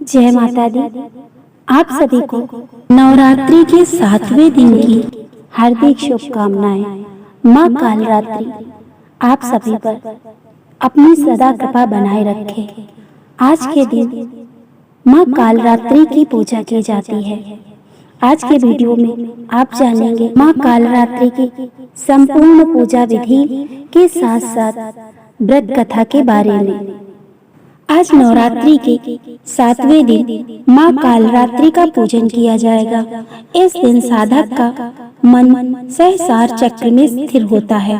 जय माता दी। आप सभी को नवरात्रि के 7वें दिन की हार्दिक शुभकामनाएं। माँ कालरात्रि आप सभी पर अपनी सदा कृपा बनाए रखे। आज के दिन माँ कालरात्रि की पूजा की जाती है। आज के वीडियो में आप जानेंगे माँ कालरात्रि की संपूर्ण पूजा विधि के साथ साथ व्रत कथा के बारे में। आज नवरात्रि के 7वें दिन माँ कालरात्रि का पूजन किया जाएगा। इस दिन साधक का मन सहस्रार चक्र में स्थिर होता है।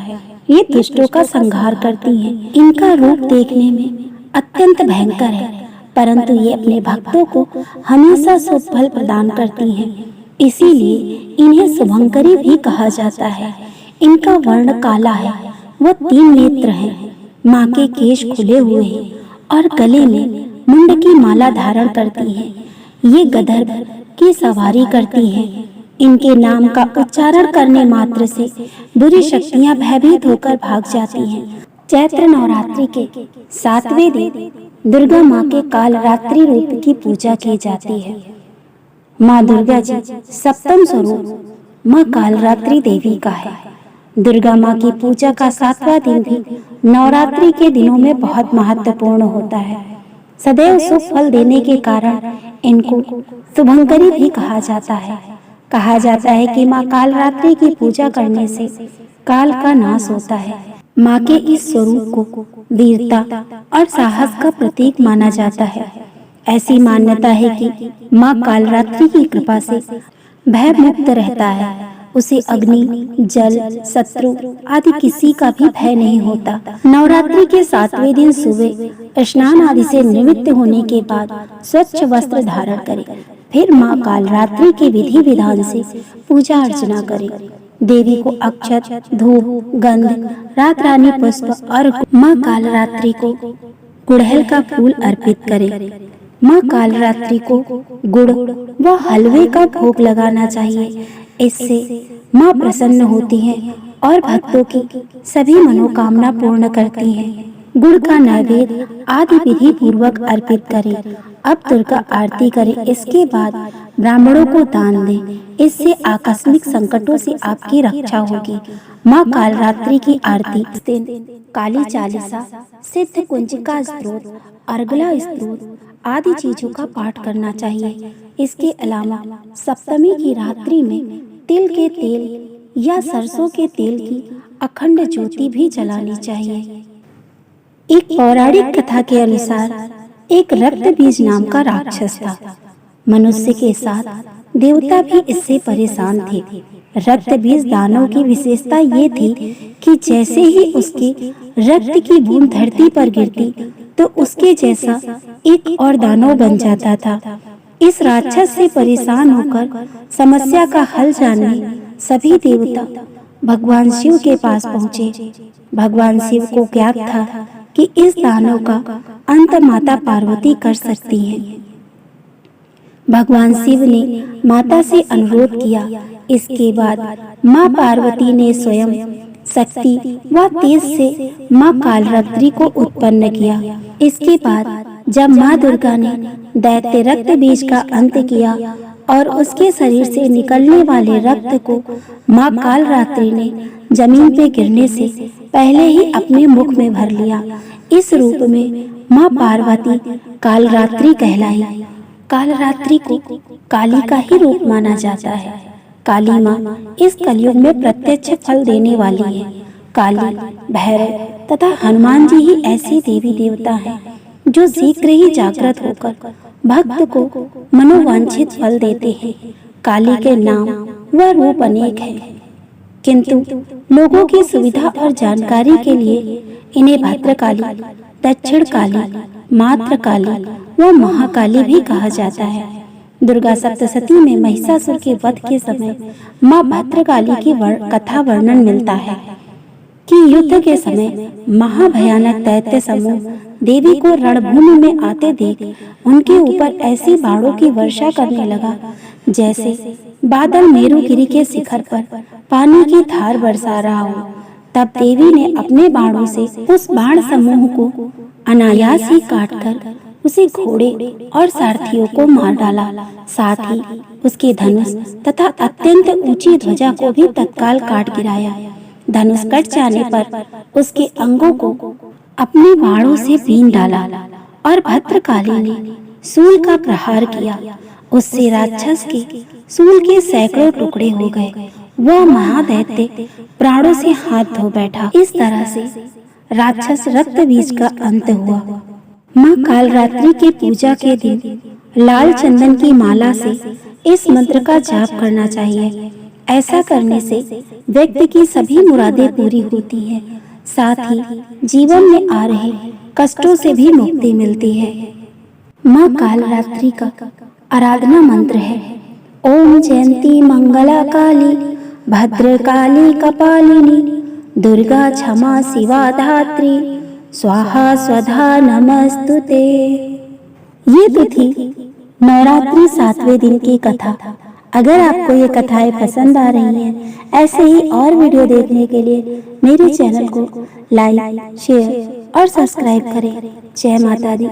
ये दुष्टों का संहार करती हैं। इनका रूप देखने में अत्यंत भयंकर है, परंतु ये अपने भक्तों को हमेशा शुभ फल प्रदान करती हैं। इसीलिए इन्हें शुभंकरी भी कहा जाता है। इनका वर्ण काला है, वो 3 नेत्र हैं। माँ के केश खुले हुए हैं और गले में मुंड की माला धारण करती हैं। ये गदर्भ की सवारी करती हैं। इनके नाम का उच्चारण करने मात्र से बुरी शक्तियां भयभीत होकर भाग जाती हैं। चैत्र नवरात्रि के 7वें दिन दुर्गा माँ के कालरात्रि रूप की पूजा की जाती है। माँ दुर्गा जी सप्तम स्वरूप माँ कालरात्रि देवी का है। दुर्गा माँ की पूजा का 7वां दिन भी नवरात्रि के दिनों में बहुत महत्वपूर्ण होता है। सदैव शुभ फल देने के कारण इनको शुभंकरी भी कहा जाता है। कहा जाता है कि माँ कालरात्रि की पूजा करने से काल का नाश होता है। माँ के इस स्वरूप को वीरता और साहस का प्रतीक माना जाता है। ऐसी मान्यता है कि माँ कालरात्रि की कृपा से भय मुक्त रहता है। उसे अग्नि, जल, शत्रु आदि किसी का भी भय नहीं होता। नवरात्रि के 7वें दिन सुबह स्नान आदि से निवृत्त होने के बाद स्वच्छ वस्त्र धारण करें। फिर माँ कालरात्रि के विधि विधान से पूजा अर्चना करें। देवी को अक्षत, धूप, गंध, रात रानी पुष्प और माँ कालरात्रि को गुड़हल का फूल अर्पित करें। माँ कालरात्रि को गुड़ व हलवे का भोग लगाना चाहिए। इससे माँ प्रसन्न होती हैं और भक्तों की सभी मनोकामना पूर्ण करती हैं। गुड़ का नैवेद्य आदि विधि पूर्वक अर्पित करें। अब दुर्गा आरती करें। इसके बाद ब्राह्मणों को दान दें। इससे आकस्मिक संकटों से आपकी रक्षा होगी। माँ कालरात्रि की आरती दिन काली चालीसा, सिद्ध कुंजिका स्तोत्र, अर्गला स्तोत्र आदि चीजों का पाठ करना चाहिए। इसके अलावा सप्तमी की रात्रि में तिल के तेल या सरसों के तेल की अखंड ज्योति भी जलानी चाहिए। एक पौराणिक कथा के अनुसार एक रक्त बीज नाम का राक्षस था। मनुष्य के साथ देवता भी इससे परेशान थे। रक्त बीज दानव की विशेषता ये थी कि जैसे ही उसके रक्त की बूंद धरती पर गिरती तो उसके जैसा एक और दानव बन जाता था। इस राक्षस से परेशान होकर समस्या का हल जानने सभी देवता भगवान शिव के पास पहुँचे। भगवान शिव को ज्ञात था कि इस दानव का अंत माता पार्वती कर सकती हैं। भगवान शिव ने माता से अनुरोध किया। इसके बाद माँ पार्वती ने स्वयं शक्ति व तेज से माँ कालरात्रि को उत्पन्न किया। इसके बाद जब माँ दुर्गा ने दैत्य रक्त बीज का अंत किया और उसके शरीर से निकलने वाले रक्त को माँ कालरात्रि ने जमीन पे गिरने से पहले ही अपने मुख में भर लिया। इस रूप में माँ पार्वती कालरात्रि कहलाई। कालरात्रि को काली का ही रूप माना जाता है। काली माँ इस कलयुग में प्रत्यक्ष फल देने वाली है। काली, भैरव तथा हनुमान जी ही ऐसे देवी देवता हैं जो शीघ्र ही जागृत होकर भक्त को मनोवांछित फल देते हैं। काली के नाम व रूप अनेक हैं, किंतु लोगों की सुविधा और जानकारी के लिए इन्हें भद्रकाली, दक्षिण काली, मात्र काली व महाकाली भी कहा जाता है। दुर्गा सप्तशती में महिषासुर के वध के समय माँ भद्रकाली की कथा वर्णन मिलता है कि युद्ध के समय महाभयानक दैत्य समूह देवी को रणभूमि में आते देख उनके ऊपर ऐसी बाणों की वर्षा करने लगा जैसे बादल मेरुगिरी के शिखर पर पानी की धार बरसा रहा हो। तब देवी ने अपने बाणों से उस बाण समूह को अनायास ही काटकर उसे घोड़े और सारथियों को मार डाला। साथ ही उसके धनुष तथा अत्यंत ऊंची ध्वजा को भी तत्काल काट गिराया। धनुष कट जाने पर उसके अंगों को अपने बाणों से बीन डाला और भद्रकाली ने सूल का प्रहार किया। उससे राक्षस के सूल के सैकड़ों टुकड़े हो गए। वह महादैत्य प्राणों से हाथ धो बैठा। इस तरह से राक्षस रक्त बीज का अंत हुआ। माँ कालरात्रि के पूजा के दिन लाल चंदन की माला से इस मंत्र का जाप करना चाहिए। ऐसा करने से व्यक्ति की सभी मुरादें पूरी होती हैं, साथ ही जीवन में आ रहे कष्टों से भी मुक्ति मिलती है। माँ कालरात्रि का आराधना मंत्र है ओम जयंती मंगला काली भद्रकाली कपालिनी दुर्गा क्षमा शिवा धात्री स्वाहा स्वधा नमस्तुते। ये तो थी नवरात्रि 7वें दिन की कथा। अगर आपको ये कथाएं पसंद आ रही हैं, ऐसे ही और वीडियो देखने के लिए मेरे चैनल को लाइक, शेयर और सब्सक्राइब करें। जय माता दी।